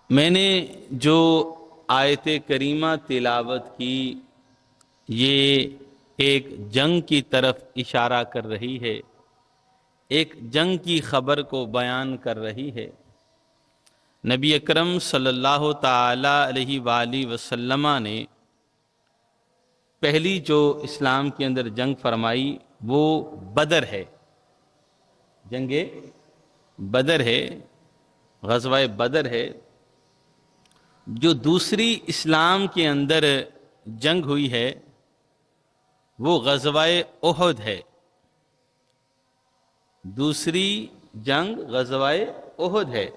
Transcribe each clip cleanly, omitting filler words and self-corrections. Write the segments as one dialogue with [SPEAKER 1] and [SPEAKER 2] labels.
[SPEAKER 1] میں نے جو آیت کریمہ تلاوت کی یہ ایک جنگ کی طرف اشارہ کر رہی ہے، ایک جنگ کی خبر کو بیان کر رہی ہے۔ نبی اکرم صلی اللہ تعالی علیہ وآلہ وسلم نے پہلی جو اسلام کے اندر جنگ فرمائی وہ بدر ہے، جنگ بدر ہے، غزوہ بدر ہے۔ جو دوسری اسلام کے اندر جنگ ہوئی ہے وہ غزوہ احد ہے۔ دوسری جنگ غزوہ احد ہے۔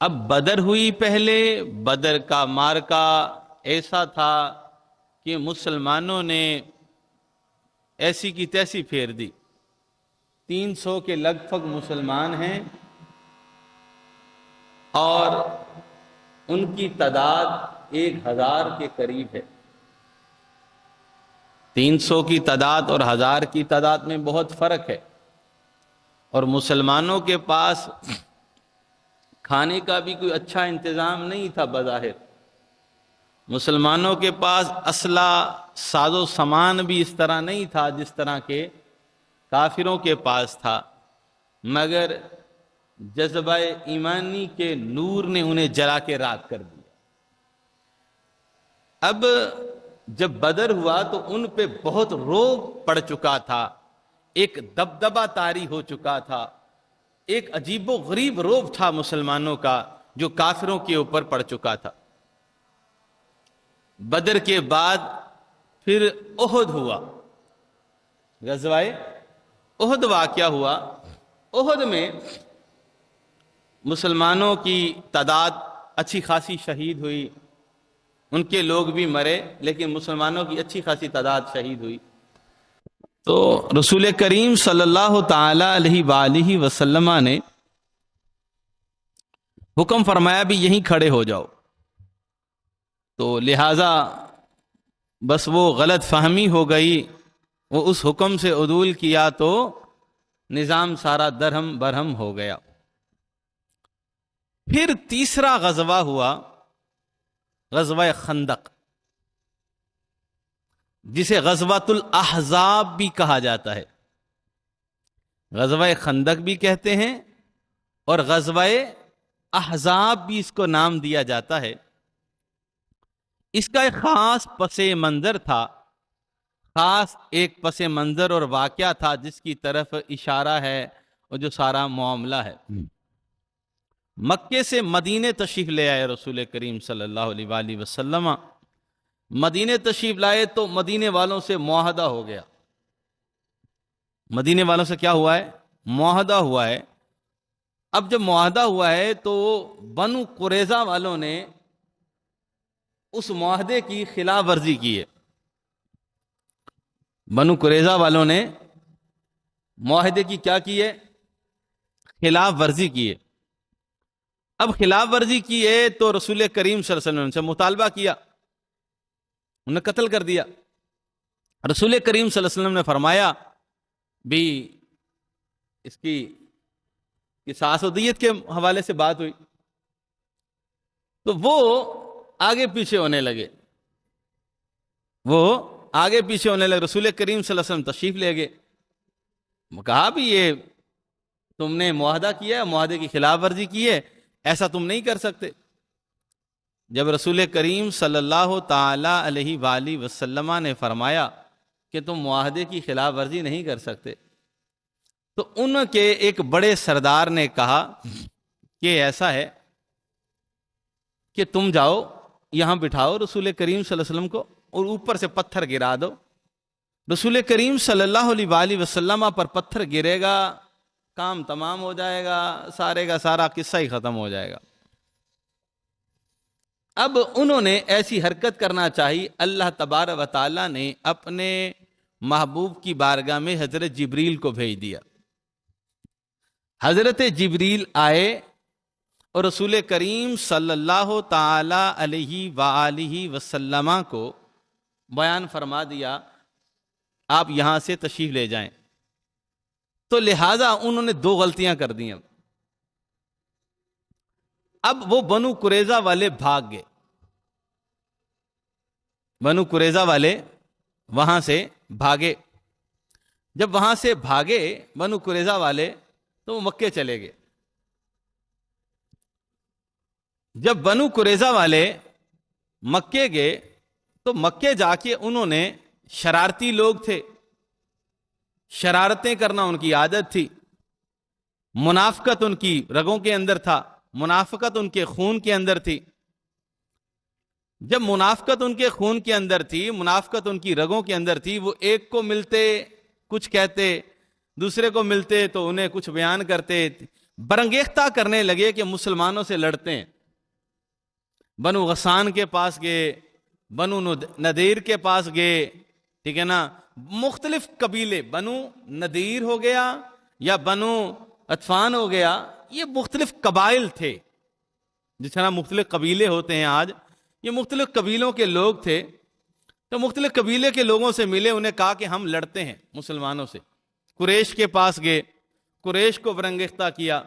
[SPEAKER 1] اب بدر ہوئی پہلے، بدر کا معرکہ ایسا تھا کہ مسلمانوں نے ایسی کی تیسی پھیر دی۔ 300 کے لگ بھگ مسلمان ہیں اور ان کی تعداد 1000 کے قریب ہے۔ 300 کی تعداد اور 1000 کی تعداد میں بہت فرق ہے، اور مسلمانوں کے پاس کھانے کا بھی کوئی اچھا انتظام نہیں تھا بظاہر۔ مسلمانوں کے پاس اسلحہ ساز و سامان بھی اس طرح نہیں تھا جس طرح کے کافروں کے پاس تھا، مگر جذبہ ایمانی کے نور نے انہیں جلا کے راکھ کر دیا۔ اب جب بدر ہوا تو ان پہ بہت روب پڑ چکا تھا، ایک دبدبہ طاری ہو چکا تھا، ایک عجیب و غریب روب تھا مسلمانوں کا جو کافروں کے اوپر پڑ چکا تھا۔ بدر کے بعد پھر احد ہوا، غزوہ احد واقعہ ہوا۔ احد میں مسلمانوں کی تعداد اچھی خاصی شہید ہوئی، ان کے لوگ بھی مرے، لیکن مسلمانوں کی اچھی خاصی تعداد شہید ہوئی۔ تو رسول کریم صلی اللہ تعالی علیہ وآلہ وسلم نے حکم فرمایا بھی یہیں کھڑے ہو جاؤ۔ تو لہٰذا بس وہ غلط فہمی ہو گئی، وہ اس حکم سے عدول کیا تو نظام سارا درہم برہم ہو گیا۔ پھر تیسرا غزوہ ہوا، غزوہ خندق، جسے غزوۃ الاحزاب بھی کہا جاتا ہے۔ غزوہ خندق بھی کہتے ہیں اور غزوہ احزاب بھی اس کو نام دیا جاتا ہے۔ اس کا ایک خاص پس منظر تھا، خاص ایک پس منظر اور واقعہ تھا جس کی طرف اشارہ ہے اور جو سارا معاملہ ہے۔ مکے سے مدینے تشریف لے آئے رسول کریم صلی اللہ علیہ وآلہ وسلم۔ مدینے تشریف لائے تو مدینے والوں سے معاہدہ ہو گیا۔ مدینے والوں سے کیا ہوا ہے؟ معاہدہ ہوا ہے۔ اب جب معاہدہ ہوا ہے تو بنو قریظہ والوں نے اس معاہدے کی خلاف ورزی کی ہے۔ بنو قریظہ والوں نے معاہدے کی کیا کی ہے؟ خلاف ورزی کی ہے۔ اب خلاف ورزی کی ہے تو رسول کریم صلی اللہ علیہ وسلم سے مطالبہ کیا، انہیں قتل کر دیا۔ رسول کریم صلی اللہ علیہ وسلم نے فرمایا بھی اس کی قصاص و دیت کے حوالے سے بات ہوئی تو وہ آگے پیچھے ہونے لگے، وہ آگے پیچھے ہونے لگے۔ رسول کریم صلی اللہ علیہ وسلم تشریف لے گئے، کہا بھی یہ تم نے معاہدہ کیا ہے، معاہدے کی خلاف ورزی کی ہے، ایسا تم نہیں کر سکتے۔ جب رسول کریم صلی اللہ تعالی علیہ وآلہ وسلم نے فرمایا کہ تم معاہدے کی خلاف ورزی نہیں کر سکتے، تو ان کے ایک بڑے سردار نے کہا کہ ایسا ہے کہ تم جاؤ یہاں بٹھاؤ رسول کریم صلی اللہ علیہ وسلم کو اور اوپر سے پتھر گرا دو۔ رسول کریم صلی اللہ علیہ وآلہ وسلم پر پتھر گرے گا، کام تمام ہو جائے گا، سارے کا سارا قصہ ہی ختم ہو جائے گا۔ اب انہوں نے ایسی حرکت کرنا چاہی، اللہ تبارک و تعالی نے اپنے محبوب کی بارگاہ میں حضرت جبریل کو بھیج دیا۔ حضرت جبریل آئے اور رسول کریم صلی اللہ تعالی علیہ وآلہ وسلم کو بیان فرما دیا آپ یہاں سے تشریف لے جائیں۔ تو لہٰذا انہوں نے دو غلطیاں کر دیں۔ اب وہ بنو قریظہ والے بھاگ گئے، بنو قریظہ والے وہاں سے بھاگے. جب وہاں سے بھاگے بنو قریظہ والے تو وہ مکے چلے گئے. جب بنو قریظہ والے مکے گئے تو مکے جا کے انہوں نے، شرارتی لوگ تھے، شرارتیں کرنا ان کی عادت تھی، منافقت ان کی رگوں کے اندر تھا، منافقت ان کے خون کے اندر تھی. جب منافقت ان کے خون کے اندر تھی، منافقت ان کی رگوں کے اندر تھی، وہ ایک کو ملتے کچھ کہتے، دوسرے کو ملتے تو انہیں کچھ بیان کرتے، برنگیختہ کرنے لگے کہ مسلمانوں سے لڑتے ہیں. بنو غسان کے پاس گئے، بنو نذیر کے پاس گئے، ٹھیک ہے نا، مختلف قبیلے، بنو نذیر ہو گیا یا بنو اطفان ہو گیا، یہ مختلف قبائل تھے. جس طرح مختلف قبیلے ہوتے ہیں آج، یہ مختلف قبیلوں کے لوگ تھے. تو مختلف قبیلے کے لوگوں سے ملے، انہیں کہا کہ ہم لڑتے ہیں مسلمانوں سے. قریش کے پاس گئے، قریش کو برنگیختہ کیا.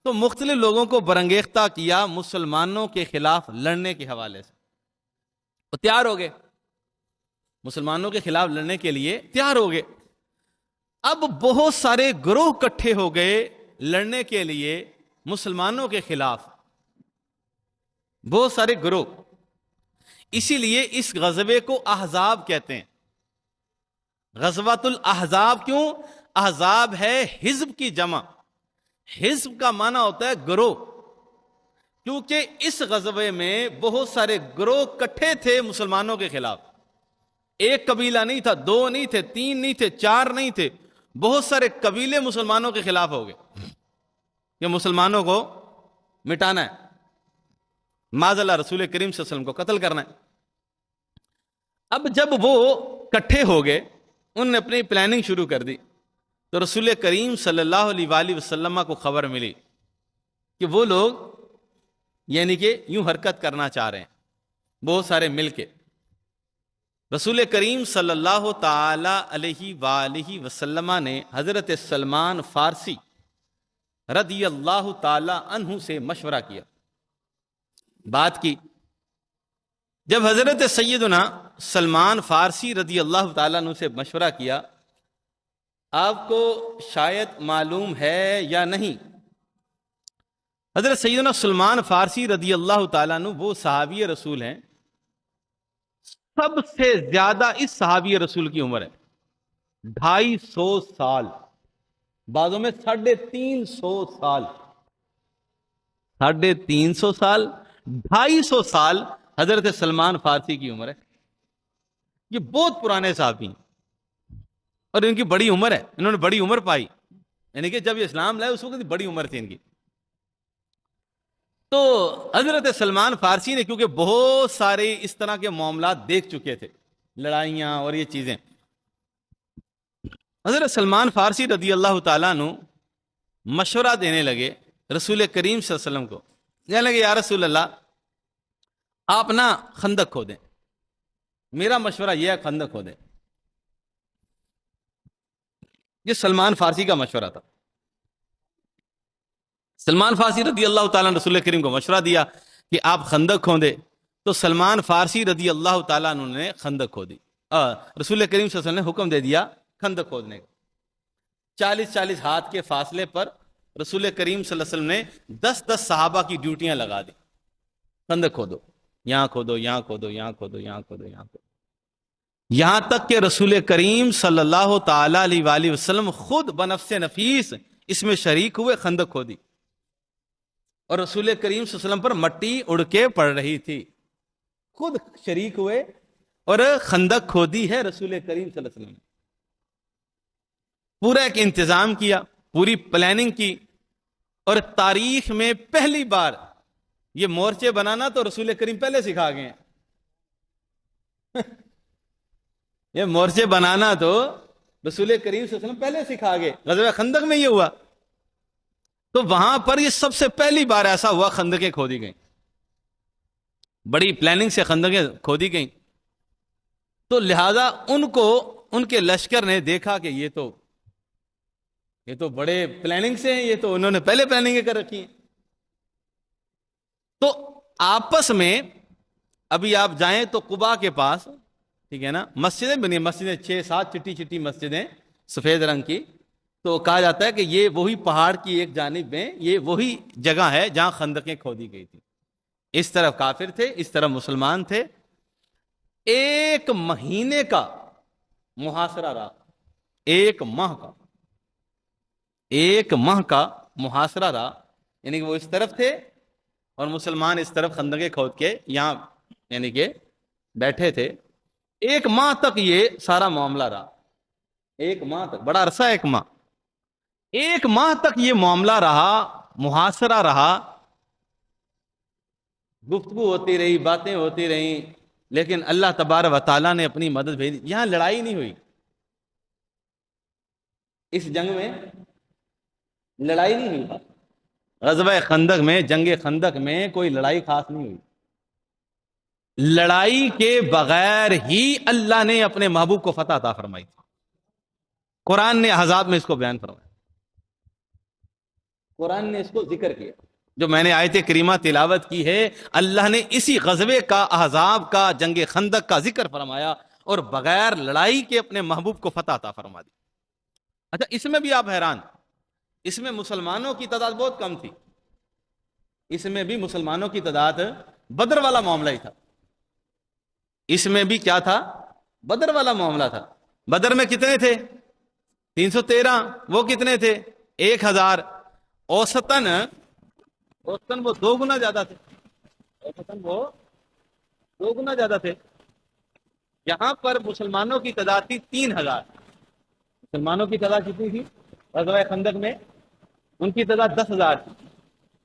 [SPEAKER 1] تو مختلف لوگوں کو برنگیختہ کیا مسلمانوں کے خلاف لڑنے کے حوالے سے. وہ تیار ہو گئے، مسلمانوں کے خلاف لڑنے کے لیے تیار ہو گئے. اب بہت سارے گروہ اکٹھے ہو گئے لڑنے کے لیے مسلمانوں کے خلاف، بہت سارے گروہ. اسی لیے اس غزوے کو احزاب کہتے ہیں. غزوۃ الاحزاب کیوں؟ احزاب ہے حزب کی جمع. حزب کا معنی ہوتا ہے گروہ، کیونکہ اس غزوے میں بہت سارے گروہ اکٹھے تھے مسلمانوں کے خلاف. ایک قبیلہ نہیں تھا، دو نہیں تھے، تین نہیں تھے، چار نہیں تھے، بہت سارے قبیلے مسلمانوں کے خلاف ہو گئے کہ مسلمانوں کو مٹانا ہے، معاذ اللہ رسول کریم صلی اللہ علیہ وسلم کو قتل کرنا ہے. اب جب وہ اکٹھے ہو گئے، انہوں نے اپنی پلاننگ شروع کر دی. تو رسول کریم صلی اللہ علیہ وآلہ وسلم کو خبر ملی کہ وہ لوگ یعنی کہ یوں حرکت کرنا چاہ رہے ہیں، بہت سارے مل کے. رسول کریم صلی اللہ تعالی علیہ وآلہ وسلم نے حضرت سلمان فارسی رضی اللہ تعالی عنہ سے مشورہ کیا، بات کی. جب حضرت سیدنا سلمان فارسی رضی اللہ تعالیٰ عنہ سے مشورہ کیا، آپ کو شاید معلوم ہے یا نہیں، حضرت سیدنا سلمان فارسی رضی اللہ تعالیٰ عنہ وہ صحابی رسول ہیں، سب سے زیادہ اس صحابی رسول کی عمر ہے 250 سال، بعضوں میں 350 سال، 350 سال، 250 سال حضرت سلمان فارسی کی عمر ہے. یہ بہت پرانے صحابی ہیں اور ان کی بڑی عمر ہے، انہوں نے بڑی عمر پائی، یعنی کہ جب یہ اسلام لائے اس وقت بڑی عمر تھی ان کی. تو حضرت سلمان فارسی نے کیونکہ بہت سارے اس طرح کے معاملات دیکھ چکے تھے، لڑائیاں اور یہ چیزیں، حضرت سلمان فارسی رضی اللہ تعالیٰ عنہ مشورہ دینے لگے رسول کریم صلی اللہ علیہ وسلم کو. کہنے لگے یا رسول اللہ آپ نا خندق کھودیں، میرا مشورہ یہ ہے خندق کھودیں. یہ سلمان فارسی کا مشورہ تھا. سلمان فارسی رضی اللہ تعالیٰ نے رسول کریم کو مشورہ دیا کہ آپ خندق کھودیں. تو سلمان فارسی رضی اللہ تعالیٰ نے خندق کھودی. رسول کریم صلی اللہ علیہ وسلم نے حکم دے دیا خندق کھودنے کا. 40 ہاتھ کے فاصلے پر رسول کریم صلی اللہ علیہ وسلم نے 10 صحابہ کی ڈیوٹیاں لگا دی، خندق کھودو، یہاں کھودو، یہاں کھودو، یہاں کھودو، یہاں کھودو، یہاں کھودو، یہاں تک کہ رسول کریم صلی اللہ تعالی علیہ وآلہ وسلم خود بنفس نفیس اس میں شریک ہوئے، خندق کھودی. اور رسول کریم صلی اللہ علیہ وسلم پر مٹی اڑ کے پڑ رہی تھی، خود شریک ہوئے اور خندق کھودی ہے رسول کریم صلی اللہ علیہ وسلم نے. پورا ایک انتظام کیا، پوری پلاننگ کی. اور تاریخ میں پہلی بار یہ مورچے بنانا تو رسول کریم پہلے سکھا گئے ہیں. یہ مورچے بنانا تو رسول کریم صلی اللہ علیہ وسلم پہلے سکھا گئے. غزوہ خندق میں یہ ہوا، تو وہاں پر یہ سب سے پہلی بار ایسا ہوا خندقیں کھودی گئیں، بڑی پلاننگ سے خندقیں کھودی گئیں. تو لہذا ان کے لشکر نے دیکھا کہ یہ تو بڑے پلاننگ سے ہیں، یہ تو انہوں نے پہلے پلاننگیں کر رکھی ہیں. تو آپس میں ابھی آپ جائیں تو قباء کے پاس، ٹھیک ہے نا، مسجدیں بنی، مسجدیں 6-7 چھٹی چھٹی مسجدیں سفید رنگ کی. تو کہا جاتا ہے کہ یہ وہی پہاڑ کی ایک جانب میں یہ وہی جگہ ہے جہاں خندقیں کھودی گئی تھی. اس طرف کافر تھے، اس طرف مسلمان تھے. 1 مہینے کا محاصرہ رہا، 1 ماہ کا، 1 ماہ کا محاصرہ رہا. یعنی کہ وہ اس طرف تھے اور مسلمان اس طرف خندقیں کھود کے یہاں یعنی کہ بیٹھے تھے. 1 ماہ تک یہ سارا معاملہ رہا. 1 ماہ تک، بڑا عرصہ 1 ماہ. 1 ماہ تک یہ معاملہ رہا، محاصرہ رہا، گفتگو ہوتی رہی، باتیں ہوتی رہیں، لیکن اللہ تبارک و تعالیٰ نے اپنی مدد بھیجی. یہاں لڑائی نہیں ہوئی، اس جنگ میں لڑائی نہیں ہوئی. غزوہ خندق میں، جنگ خندق میں کوئی لڑائی خاص نہیں ہوئی. لڑائی کے بغیر ہی اللہ نے اپنے محبوب کو فتح عطا فرمائی تھی. قرآن نے احزاب میں اس کو بیان فرمایا، قرآن نے اس کو ذکر کیا. جو میں نے آیت کریمہ تلاوت کی ہے، اللہ نے اسی غزوے کا، احزاب کا، جنگ خندق کا ذکر فرمایا اور بغیر لڑائی کے اپنے محبوب کو فتح عطا فرما دی. اچھا، اس میں بھی آپ حیران، اس میں مسلمانوں کی تعداد بہت کم تھی. اس میں بھی مسلمانوں کی تعداد، بدر والا معاملہ ہی تھا. اس میں بھی کیا تھا؟ بدر والا معاملہ تھا. بدر میں کتنے تھے؟ 313. وہ کتنے تھے؟ 1000. اوسطن وہ 2 گنا زیادہ تھے. اوسطن وہ 2 گنا زیادہ تھے. یہاں پر مسلمانوں کی تعداد تھی 3000. مسلمانوں کی تعداد کتنی تھی غزوہ خندق میں؟ ان کی تعداد 10,000 تھی،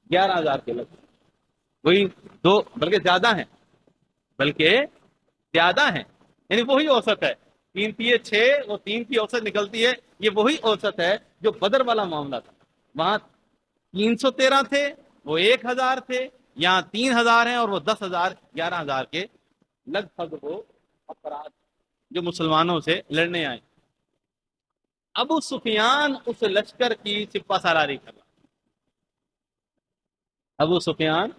[SPEAKER 1] 11,000 کے لگ. وہی 2، بلکہ زیادہ ہیں، بلکہ زیادہ ہیں. یعنی وہی اوسط ہے. 3 3 6، وہ 3 کی اوسط نکلتی ہے. یہ وہی اوسط ہے جو بدر والا معاملہ تھا. وہاں 313 تھے، وہ 1000 تھے. یہاں 3000 ہیں اور وہ 10,000، 11,000 کے لگ بھگ وہ افراد جو مسلمانوں سے لڑنے آئے. ابو سفیان اس لشکر کی سپہ سالاری کر رہا. ابو سفیان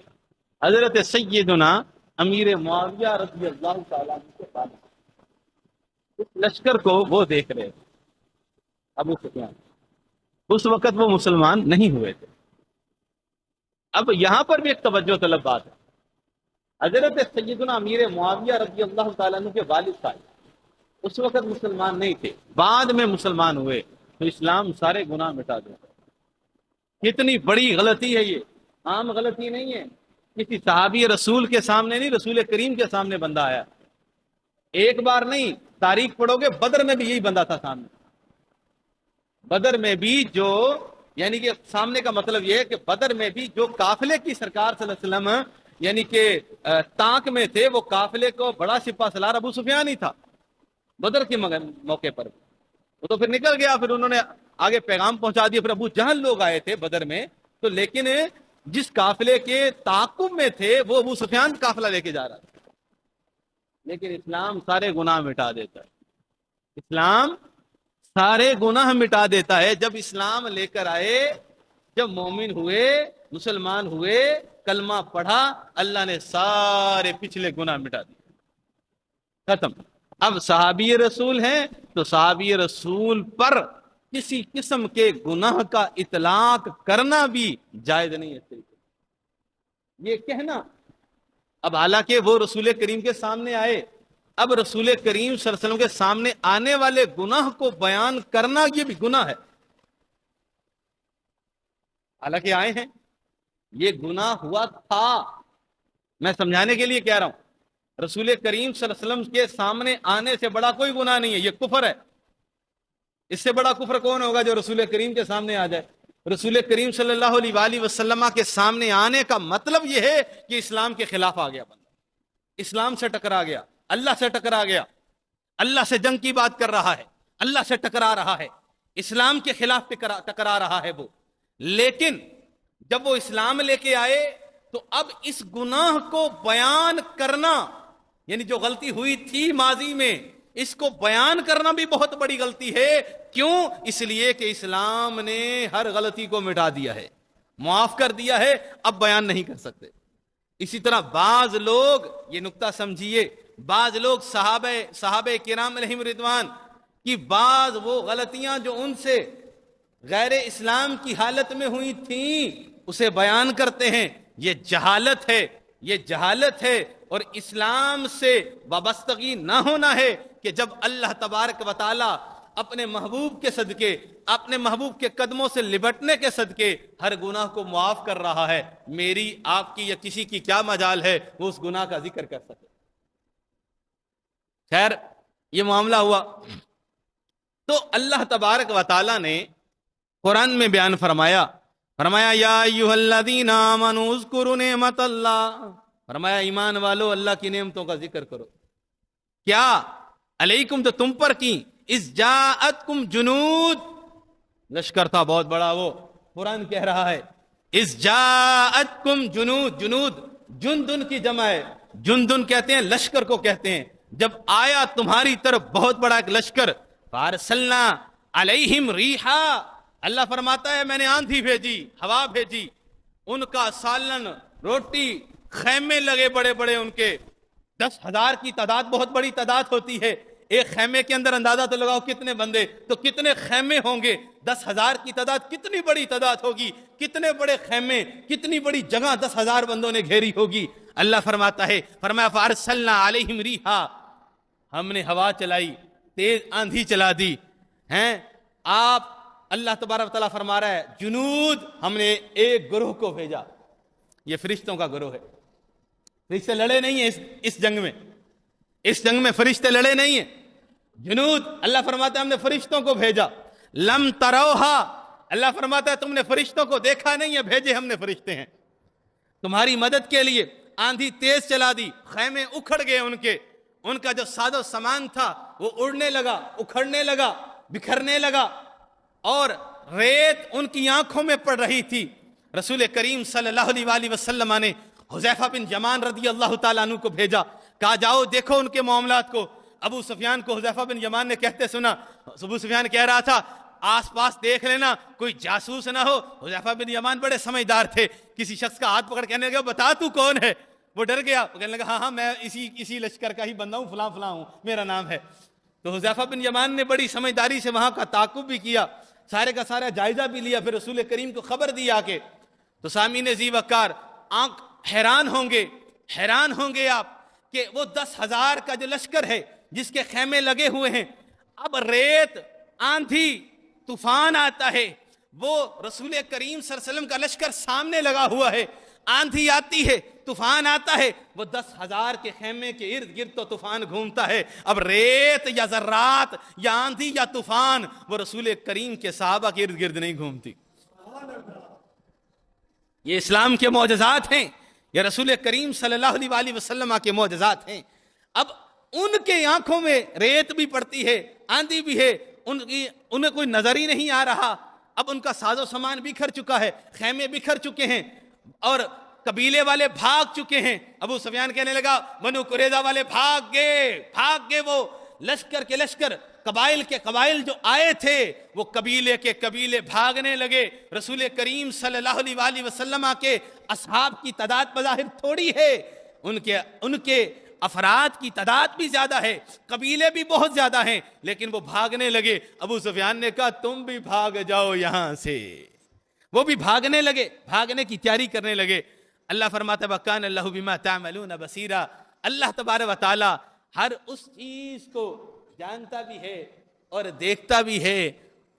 [SPEAKER 1] حضرت سیدنا امیر معاویہ رضی اللہ تعالیٰ عنہ کے بعد اس لشکر کو وہ دیکھ رہے تھے. ابو سفیان اس وقت وہ مسلمان نہیں ہوئے تھے. اب یہاں پر بھی ایک توجہ طلب بات ہے. حضرت سیدنا امیر معاویہ رضی اللہ تعالیٰ عنہ کے والد صاحب اس وقت مسلمان نہیں تھے، بعد میں مسلمان ہوئے. تو اسلام سارے گناہ مٹا دیتا ہے. کتنی بڑی غلطی ہے یہ، عام غلطی نہیں ہے. کسی صحابی رسول کے سامنے نہیں، رسول کریم کے سامنے بندہ آیا. ایک بار نہیں، تاریخ پڑھو گے، بدر میں بھی یہی بندہ تھا سامنے. بدر میں بھی جو، یعنی کہ سامنے کا مطلب یہ ہے کہ بدر میں بھی جو قافلے کی سرکار صلی اللہ علیہ وسلم یعنی کہ تانک میں تھے، وہ قافلے کو بڑا سپہ سالار ابو سفیان ہی تھا بدر کے موقع پر. وہ تو پھر نکل گیا، پھر انہوں نے آگے پیغام پہنچا دیا. پھر ابو جہل لوگ آئے تھے بدر میں، تو لیکن جس قافلے کے تعاقب میں تھے وہ ابو سفیان قافلہ لے کے جا رہا تھا. لیکن اسلام سارے گناہ مٹا دیتا ہے. اسلام سارے گناہ مٹا دیتا ہے. جب اسلام لے کر آئے، جب مومن ہوئے، مسلمان ہوئے، کلمہ پڑھا، اللہ نے سارے پچھلے گناہ مٹا دیے، ختم. اب صحابی رسول ہیں تو صحابی رسول پر کسی قسم کے گناہ کا اطلاق کرنا بھی جائز نہیں ہے. یہ کہنا، اب حالانکہ وہ رسول کریم کے سامنے آئے، اب رسول کریم صلی اللہ علیہ وسلم کے سامنے آنے والے گناہ کو بیان کرنا یہ بھی گناہ ہے. حالانکہ آئے ہیں، یہ گناہ ہوا تھا. میں سمجھانے کے لیے کہہ رہا ہوں، رسول کریم صلی اللہ علیہ وسلم کے سامنے آنے سے بڑا کوئی گناہ نہیں ہے. یہ کفر ہے. اس سے بڑا کفر کون ہوگا جو رسول کریم کے سامنے آ جائے. رسول کریم صلی اللہ علیہ وآلہ وسلم کے سامنے آنے کا مطلب یہ ہے کہ اسلام کے خلاف آ گیا بندہ، اسلام سے ٹکرا گیا، اللہ سے ٹکرا گیا، اللہ سے جنگ کی بات کر رہا ہے، اللہ سے ٹکرا رہا ہے، اسلام کے خلاف ٹکرا رہا ہے وہ. لیکن جب وہ اسلام لے کے آئے تو اب اس گناہ کو بیان کرنا، یعنی جو غلطی ہوئی تھی ماضی میں، اس کو بیان کرنا بھی بہت بڑی غلطی ہے. کیوں؟ اس لیے کہ اسلام نے ہر غلطی کو مٹا دیا ہے، معاف کر دیا ہے. اب بیان نہیں کر سکتے. اسی طرح بعض لوگ، یہ نقطہ سمجھیے، بعض لوگ صحابہ کرام علیہم رضوان کی بعض وہ غلطیاں جو ان سے غیر اسلام کی حالت میں ہوئی تھیں اسے بیان کرتے ہیں. یہ جہالت ہے، یہ جہالت ہے، اور اسلام سے وابستگی نہ ہونا ہے کہ جب اللہ تبارک و تعالی اپنے محبوب کے صدقے، اپنے محبوب کے قدموں سے لپٹنے کے صدقے ہر گناہ کو معاف کر رہا ہے، میری، آپ کی یا کسی کی کیا مجال ہے وہ اس گناہ کا ذکر کر سکے. خیر، یہ معاملہ ہوا. تو اللہ تبارک و تعالی نے قرآن میں بیان فرمایا یا ایھا الذین آمنوا اذکروا نعمت اللہ، فرمایا ایمان والو اللہ کی نعمتوں کا ذکر کرو. کیا علیکم، تو تم پر کی، اذ جاءتکم جنود، لشکر تھا بہت بڑا، وہ قرآن کہہ رہا ہے اذ جاءتکم جنود. جنود جندن کی جمع ہے، جندن کہتے ہیں لشکر کو کہتے ہیں. جب آیا تمہاری طرف بہت بڑا ایک لشکر، فارسلنا علیہم ریحا، اللہ فرماتا ہے میں نے آندھی بھیجی، ہوا بھیجی، ان کا سالن، روٹی، خیمے لگے بڑے بڑے ان کے. 10,000 کی تعداد بہت بڑی تعداد ہوتی ہے. ایک خیمے کے اندر اندازہ تو لگاؤ کتنے بندے، تو کتنے خیمے ہوں گے. 10,000 کی تعداد کتنی بڑی تعداد ہوگی، کتنے بڑے خیمے، کتنی بڑی جگہ 10,000 بندوں نے گھیری ہوگی. اللہ فرماتا ہے، فرمایا فارسلنا علیہم ریحا، ہم نے ہوا چلائی، تیز آندھی چلا دی ہیں. آپ، اللہ تبارک تعالیٰ فرما رہا ہے جنود، ہم نے ایک گروہ کو بھیجا. یہ فرشتوں کا گروہ ہے. فرشتے لڑے نہیں ہیں اس جنگ میں، اس جنگ میں فرشتے لڑے نہیں ہیں. جنود، اللہ فرماتا ہے ہم نے فرشتوں کو بھیجا. لم تروہا، اللہ فرماتا ہے تم نے فرشتوں کو دیکھا نہیں ہے، بھیجے ہم نے فرشتے ہیں تمہاری مدد کے لیے. آندھی تیز چلا دی، خیمے اکھڑ گئے ان کا جو ساز و سامان تھا وہ اڑنے لگا، اکھڑنے لگا، بکھرنے لگا، اور ریت ان کی آنکھوں میں پڑ رہی تھی. رسول کریم صلی اللہ علیہ وآلہ وسلم نے حذیفہ بن یمان رضی اللہ تعالیٰ عنہ کو بھیجا، کہا جاؤ دیکھو ان کے معاملات کو. ابو سفیان کو حذیفہ بن یمان نے کہتے سنا. ابو سفیان کہہ رہا تھا آس پاس دیکھ لینا کوئی جاسوس نہ ہو. حذیفہ بن یمان بڑے سمجھدار تھے، کسی شخص کا ہاتھ پکڑ کہنے لگا بتا تو کون ہے. وہ ڈر گیا، وہ کہنے لگا ہاں میں اسی لشکر کا ہی بندہ ہوں، فلاں فلاں ہوں، میرا نام ہے. تو حذیفہ بن یمان نے بڑی سمجھداری سے وہاں کا تعاقب بھی کیا، سارے کا سارا جائزہ بھی لیا، پھر رسول کریم کو خبر دی آ کے. تو سامعین ذی وقار، آنکھ حیران ہوں گے آپ کہ وہ 10,000 کا جو لشکر ہے جس کے خیمے لگے ہوئے ہیں، اب ریت، آندھی، طوفان آتا ہے، وہ رسول کریم صلی اللہ علیہ وسلم کا لشکر سامنے لگا ہوا ہے، آندھی آتی ہے، طوفان آتا ہے، وہ 10,000 کے خیمے کے ارد گرد تو طوفان گھومتا ہے. اب ریت یا ذرات یا آندھی یا طوفان وہ رسول کریم کے صحابہ کے ارد گرد نہیں گھومتی. یہ اسلام کے معجزات ہیں، یہ رسول کریم صلی اللہ علیہ وآلہ وسلم کے معجزات ہیں. اب ان کے آنکھوں میں ریت بھی پڑتی ہے، آندھی بھی ہے، انہیں کوئی نظر ہی نہیں آ رہا. اب ان کا ساز و سامان بکھر چکا ہے، خیمے بکھر چکے ہیں، اور قبیلے والے بھاگ چکے ہیں. ابو سفیان کہنے لگا بنو قریظہ والے بھاگ گئے، وہ لشکر کے لشکر، قبائل کے قبائل جو آئے تھے وہ قبیلے کے قبیلے بھاگنے لگے. رسول کریم صلی اللہ علیہ وآلہ وسلم کے اصحاب کی تعداد بظاہر تھوڑی ہے، ان کے افراد کی تعداد بھی زیادہ ہے، قبیلے بھی بہت زیادہ ہیں، لیکن وہ بھاگنے لگے. ابو سفیان نے کہا تم بھی بھاگ جاؤ یہاں سے. وہ بھی بھاگنے لگے، بھاگنے کی تیاری کرنے لگے. اللہ فرماتا ہے وَكَانَ اللَّهُ بِمَا تَعْمَلُونَ بَصِيرًا، اللہ تبارک و تعالی ہر اس چیز کو جانتا بھی ہے اور دیکھتا بھی ہے،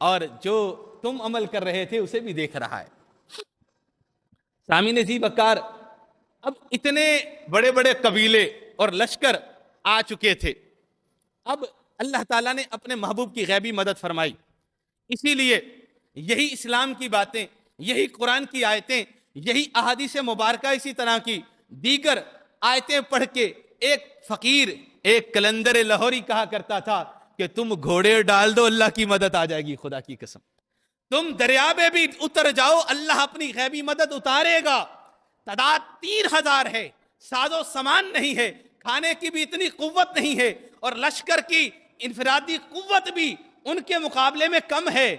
[SPEAKER 1] اور جو تم عمل کر رہے تھے اسے بھی دیکھ رہا ہے. سامعین ذی وقار، اب اتنے بڑے بڑے قبیلے اور لشکر آ چکے تھے. اب اللہ تعالیٰ نے اپنے محبوب کی غیبی مدد فرمائی. اسی لیے یہی اسلام کی باتیں، یہی قرآن کی آیتیں، یہی احادیث مبارکہ اسی طرح کی دیگر آیتیں پڑھ کے ایک فقیر، ایک کلندر لاہوری کہا کرتا تھا کہ تم گھوڑے ڈال دو اللہ کی مدد آ جائے گی. خدا کی قسم، تم دریا میں بھی اتر جاؤ اللہ اپنی غیبی مدد اتارے گا. تعداد 3,000 ہے، ساز و سامان نہیں ہے، کھانے کی بھی اتنی قوت نہیں ہے، اور لشکر کی انفرادی قوت بھی ان کے مقابلے میں کم ہے.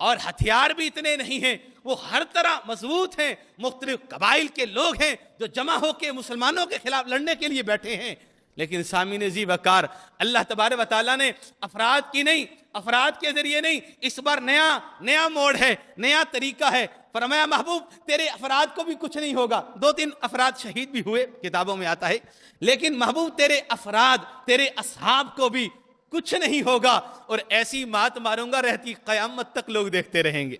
[SPEAKER 1] اور ہتھیار بھی اتنے نہیں ہیں، وہ ہر طرح مضبوط ہیں، مختلف قبائل کے لوگ ہیں جو جمع ہو کے مسلمانوں کے خلاف لڑنے کے لیے بیٹھے ہیں۔ لیکن سامعین ذی وقار، اللہ تبارک و تعالیٰ نے افراد کی نہیں، افراد کے ذریعے نہیں، اس بار نیا موڑ ہے، نیا طریقہ ہے۔ فرمایا محبوب تیرے افراد کو بھی کچھ نہیں ہوگا، 2-3 افراد شہید بھی ہوئے، کتابوں میں آتا ہے، لیکن محبوب تیرے افراد، تیرے اصحاب کو بھی کچھ نہیں ہوگا، اور ایسی مات ماروں گا رہتی قیامت تک لوگ دیکھتے رہیں گے۔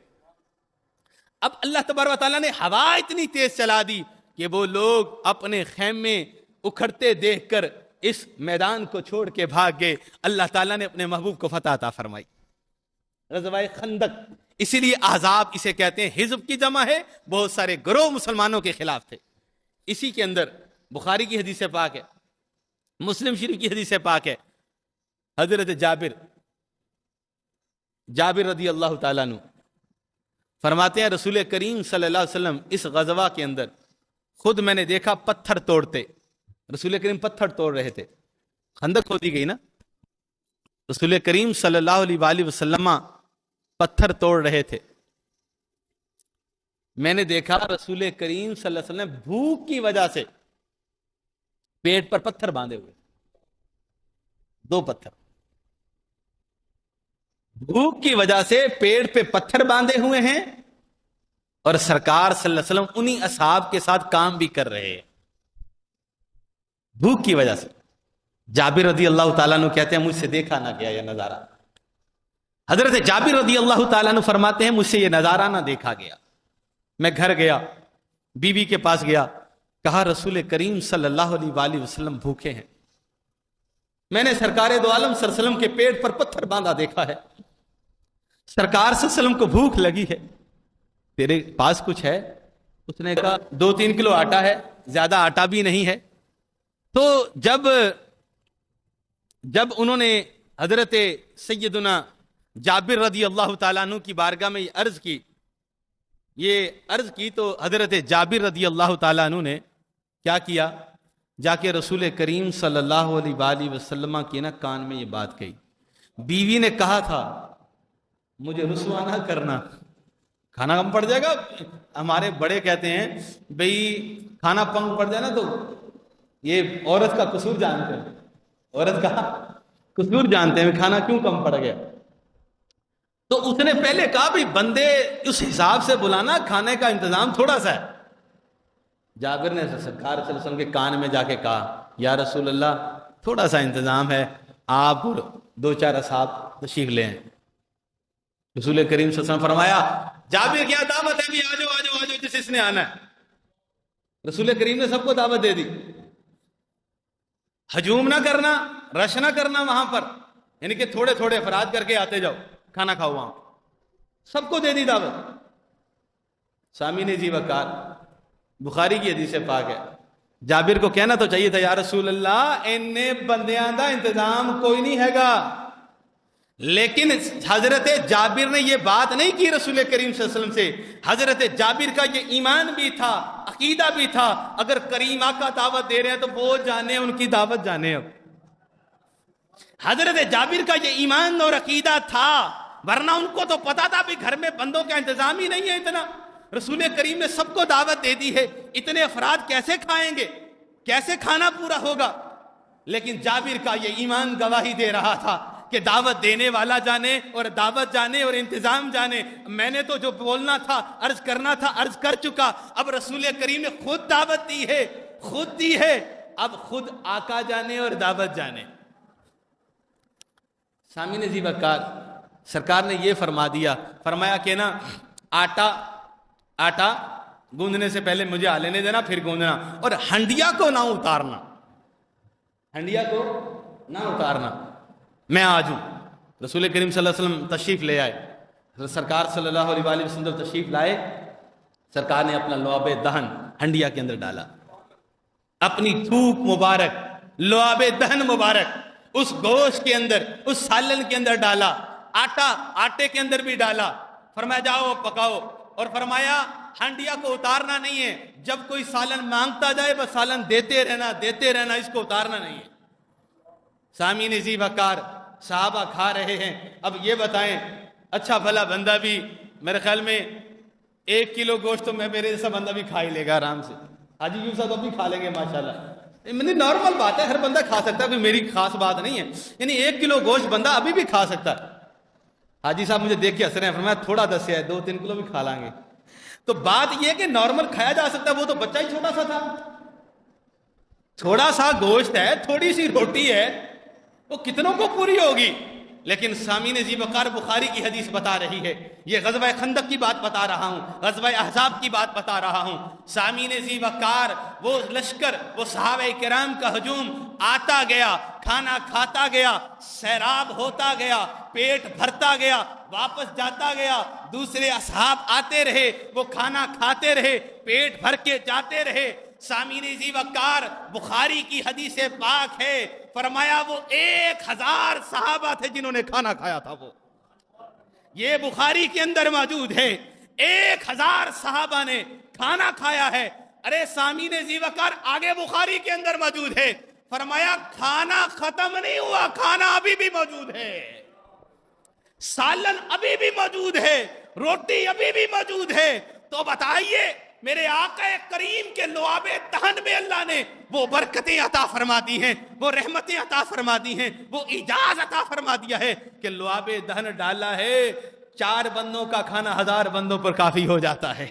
[SPEAKER 1] اب اللہ تبارک و تعالیٰ نے ہوا اتنی تیز چلا دی کہ وہ لوگ اپنے خیمے اکھڑتے دیکھ کر اس میدان کو چھوڑ کے بھاگ گئے۔ اللہ تعالیٰ نے اپنے محبوب کو فتح عطا فرمائی۔ غزوہ خندق، اسی لیے احزاب اسے کہتے ہیں، حزب کی جمع ہے، بہت سارے گروہ مسلمانوں کے خلاف تھے۔ اسی کے اندر بخاری کی حدیث پاک ہے، مسلم شریف کی حدیث پاک ہے، حضرت جابر رضی اللہ تعالیٰ عنہ فرماتے ہیں رسول کریم صلی اللہ علیہ وسلم اس غزوہ کے اندر خود میں نے دیکھا پتھر توڑتے، رسول کریم پتھر توڑ رہے تھے، خندق کھودی گئی نا، رسول کریم صلی اللہ علیہ وآلہ وسلم پتھر توڑ رہے تھے۔ میں نے دیکھا رسول کریم صلی اللہ علیہ وسلم بھوک کی وجہ سے پیٹ پر پتھر باندھے ہوئے، 2 پتھر، بھوک کی وجہ سے پیٹ پہ پتھر باندھے ہوئے ہیں، اور سرکار صلی اللہ علیہ وسلم انہی اصحاب کے ساتھ کام بھی کر رہے ہیں بھوک کی وجہ سے۔ جابر رضی اللہ تعالیٰ عنہ کہتے ہیں مجھ سے دیکھا نہ گیا یہ نظارہ۔ حضرت جابر رضی اللہ تعالیٰ عنہ فرماتے ہیں مجھ سے یہ نظارہ نہ دیکھا گیا۔ میں گھر گیا، بیوی کے پاس گیا، کہا رسول کریم صلی اللہ علیہ وآلہ وسلم بھوکے ہیں، میں نے سرکار دو عالم صلی اللہ علیہ وسلم کے پیٹ پر پتھر باندھا دیکھا ہے، سرکار صلی اللہ علیہ وسلم کو بھوک لگی ہے، تیرے پاس کچھ ہے؟ اس نے کہا 2-3 کلو آٹا ہے، زیادہ آٹا بھی نہیں ہے۔ تو جب انہوں نے حضرت سیدنا جابر رضی اللہ تعالیٰ عنہ کی بارگاہ میں یہ عرض کی تو حضرت جابر رضی اللہ تعالیٰ عنہ نے کیا کیا، جا کے رسول کریم صلی اللہ علیہ وآلہ وسلم کی کان میں یہ بات کہی، بیوی نے کہا تھا مجھے رسوا نہ کرنا، کھانا کم پڑ جائے گا۔ ہمارے بڑے کہتے ہیں بھئی کھانا پنگ پڑ جائے نا تو یہ عورت کا قصور جانتے ہیں، عورت کا قصور جانتے ہیں، کھانا کیوں کم پڑ گیا۔ تو اس نے پہلے کہا بھی بندے اس حساب سے بلانا، کھانے کا انتظام تھوڑا سا ہے۔ جابر نے سرکار صلی اللہ علیہ وسلم کے کان میں جا کے کہا یا رسول اللہ تھوڑا سا انتظام ہے، آپ 2-4 اصحاب تشریف لے آئیں۔ رسول کریم صلی اللہ علیہ وسلم فرمایا جابر کیا دعوت ہے بھی آجو جس نے آنا ہے۔ رسول کریم نے سب کو دعوت دے دی، ہجوم نہ کرنا، رش نہ کرنا وہاں پر، یعنی کہ تھوڑے تھوڑے افراد کر کے آتے جاؤ، کھانا کھاؤ وہاں، سب کو دے دی دعوت۔ سامعین ذی وقار، بخاری کی حدیث پاک ہے، جابر کو کہنا تو چاہیے تھا یا رسول اللہ انہیں بندیاں دا انتظام کوئی نہیں ہے گا، لیکن حضرت جابر نے یہ بات نہیں کی رسول کریم صلی اللہ علیہ وسلم سے۔ حضرت جابر کا یہ ایمان بھی تھا، عقیدہ بھی تھا، اگر کریم آقا دعوت دے رہے ہیں تو وہ جانے ان کی دعوت جانے۔ اب حضرت جابر کا یہ ایمان اور عقیدہ تھا، ورنہ ان کو تو پتا تھا بھی گھر میں بندوں کا انتظام ہی نہیں ہے اتنا، رسول کریم نے سب کو دعوت دے دی ہے، اتنے افراد کیسے کھائیں گے، کیسے کھانا پورا ہوگا۔ لیکن جابر کا یہ ایمان گواہی دے رہا تھا کہ دعوت دینے والا جانے اور دعوت جانے اور انتظام جانے، میں نے تو جو بولنا تھا عرض کرنا تھا عرض کر چکا، اب رسول کریم نے خود دعوت دی ہے، خود دی ہے، اب خود آقا جانے اور دعوت جانے۔ سامعین ذی وقار، سرکار نے یہ فرما دیا، فرمایا کہ نا آٹا گوندنے سے پہلے مجھے آ لینے دینا پھر گوندنا، اور ہنڈیا کو نہ اتارنا، ہنڈیا کو نہ اتارنا، میں آجوں۔ رسول کریم صلی اللہ علیہ وسلم تشریف لے آئے، سرکار صلی اللہ علیہ وآلہ وسلم تشریف لائے، سرکار نے اپنا لعاب دہن ہنڈیا کے اندر ڈالا، اپنی تھوک مبارک، لعاب دہن مبارک اس گوشت کے اندر، اس سالن کے اندر ڈالا، آٹے کے اندر بھی ڈالا، فرمایا جاؤ پکاؤ، اور فرمایا ہنڈیا کو اتارنا نہیں ہے، جب کوئی سالن مانگتا جائے بس سالن دیتے رہنا، اس کو اتارنا نہیں ہے۔ سامعین ذی وقار، صحابہ کھا رہے ہیں، اب یہ بتائیں اچھا بھلا بندہ بھی میرے خیال میں 1 کلو گوشت تو میرے جیسا بندہ بھی کھا ہی لے گا آرام سے. حاجی یوسف صاحب بھی کھا لیں گے ماشاءاللہ. یعنی نارمل بات ہے, ہر بندہ کھا سکتا ہے, کوئی میری خاص بات نہیں ہے. یعنی 1 کلو گوشت بندہ ابھی بھی کھا سکتا ہے. حاجی صاحب مجھے دیکھ کے ہنس رہے ہیں, فرمایا تھوڑا دسیا ہے, 2-3 کلو بھی کھا لیں گے. تو بات یہ کہ نارمل کھایا جا سکتا ہے, وہ تو بچہ ہی چھوٹا سا تھا. تھوڑا سا گوشت ہے, تھوڑی سی روٹی ہے, وہ کتنوں کو پوری ہوگی. لیکن سامعین ذی وقار بخاری کی حدیث بتا رہی ہے, یہ غزوہ خندق کی بات بتا رہا ہوں, غزوہ احزاب کی بات بتا رہا ہوں. سامعین ذی وقار, وہ لشکر, وہ صحابہ کرام کا ہجوم آتا گیا, کھانا کھاتا گیا, سیراب ہوتا گیا, پیٹ بھرتا گیا, واپس جاتا گیا. دوسرے اصحاب آتے رہے, وہ کھانا کھاتے رہے, پیٹ بھر کے جاتے رہے. سامعین ذی وقار بخاری کی حدیث پاک ہے, فرمایا وہ 1000 صحابہ تھے جنہوں نے کھانا کھایا تھا. وہ یہ بخاری کے اندر موجود ہے, 1000 صحابہ نے کھانا کھایا ہے. ارے سامعین ذی وقار آگے بخاری کے اندر موجود ہے, فرمایا کھانا ختم نہیں ہوا, کھانا ابھی بھی موجود ہے, سالن ابھی بھی موجود ہے, روٹی ابھی بھی موجود ہے. تو بتائیے میرے آقا کریم کے لعاب دہن میں اللہ نے وہ برکتیں عطا فرما دی ہیں, وہ رحمتیں عطا فرما دی ہیں, وہ اعجاز عطا فرما دیا ہے کہ لعاب دہن ڈالا ہے, 4 بندوں کا کھانا 1000 بندوں پر کافی ہو جاتا ہے,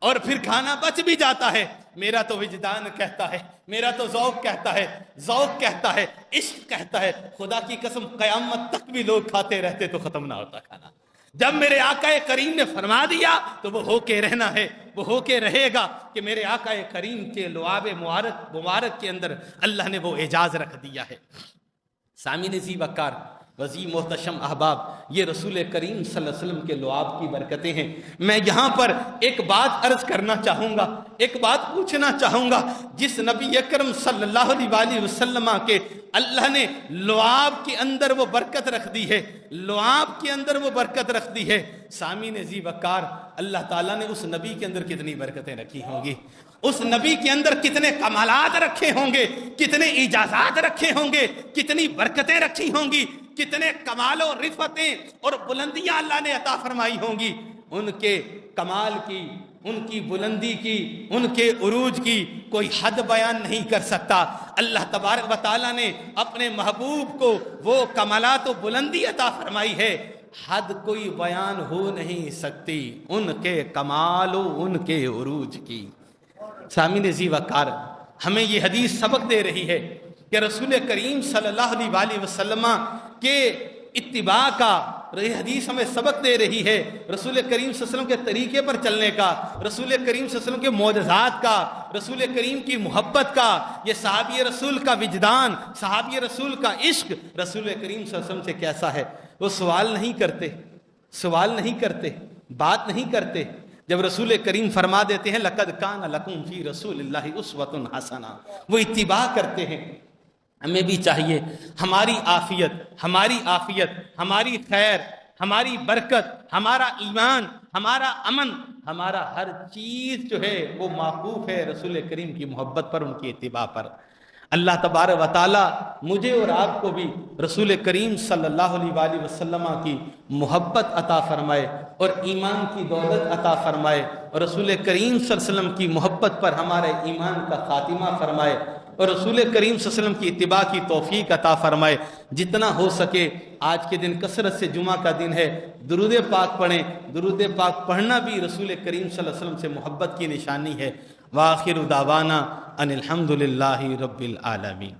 [SPEAKER 1] اور پھر کھانا بچ بھی جاتا ہے. میرا تو وجدان کہتا ہے, میرا تو ذوق کہتا ہے, ذوق کہتا ہے, عشق کہتا ہے, خدا کی قسم قیامت تک بھی لوگ کھاتے رہتے تو ختم نہ ہوتا کھانا. جب میرے آقا کریم نے فرما دیا تو وہ ہو کے رہنا ہے, وہ ہو کے رہے گا کہ میرے آقا کریم کے لعاب مبارک کے اندر اللہ نے وہ اعجاز رکھ دیا ہے. سامعین ذی وقار وزی محتشم احباب, یہ رسول کریم صلی اللہ علیہ وسلم کے لعاب کی برکتیں ہیں. میں یہاں پر ایک بات عرض کرنا چاہوں گا, ایک بات پوچھنا چاہوں گا. جس نبی اکرم صلی اللہ علیہ وسلم کے اللہ نے لعاب کے اندر وہ برکت رکھ دی ہے, لعاب کے اندر وہ برکت رکھ دی ہے. سامعین ذی وقار اللہ تعالیٰ نے اس نبی کے اندر کتنی برکتیں رکھی ہوں گی, اس نبی کے اندر کتنے کمالات رکھے ہوں گے, کتنے اجازات رکھے ہوں گے, کتنی برکتیں رکھی ہوں گی, کتنے کمال و رفعتیں اور بلندیاں اللہ نے عطا فرمائی ہوں گی. ان کے کمال کی, ان کی بلندی کی, ان کے عروج کی کوئی حد بیان نہیں کر سکتا. اللہ تبارک و تعالیٰ نے اپنے محبوب کو وہ کمالات و بلندی عطا فرمائی ہے, حد کوئی بیان ہو نہیں سکتی ان کے کمال و ان کے عروج کی. سامعین ذی وقار ہمیں یہ حدیث سبق دے رہی ہے کہ رسول کریم صلی اللہ علیہ وسلم کے اتباع کا, یہ حدیث ہمیں سبق دے رہی ہے رسول کریم صلی اللہ علیہ وسلم کے طریقے پر چلنے کا, رسول کریم صلی اللہ علیہ وسلم کے معجزات کا, رسول کریم کی محبت کا. یہ صحابی رسول کا وجدان, صحابی رسول کا عشق رسول کریم صلی اللہ علیہ وسلم سے کیسا ہے. وہ سوال نہیں کرتے, سوال نہیں کرتے, بات نہیں کرتے. جب رسول کریم فرما دیتے ہیں لقد کان لکم فی رسول اللہ اسوۃ حسنہ, وہ اتباع کرتے ہیں. ہمیں بھی چاہیے ہماری عافیت, ہماری عافیت, ہماری خیر, ہماری برکت, ہمارا ایمان, ہمارا امن, ہمارا ہر چیز جو ہے وہ موقوف ہے رسول کریم کی محبت پر, ان کی اتباع پر. اللہ تبارک و تعالی مجھے اور آپ کو بھی رسول کریم صلی اللہ علیہ وسلم کی محبت عطا فرمائے اور ایمان کی دولت عطا فرمائے, اور رسول کریم صلی اللہ علیہ وسلم کی محبت پر ہمارے ایمان کا خاتمہ فرمائے, اور رسول کریم صلی اللہ علیہ وسلم کی اتباع کی توفیق عطا فرمائے. جتنا ہو سکے آج کے دن کثرت سے, جمعہ کا دن ہے, درود پاک پڑھیں. درود پاک پڑھنا بھی رسول کریم صلی اللہ علیہ وسلم سے محبت کی نشانی ہے. وآخر دعوانا ان الحمد للہ رب العالمین.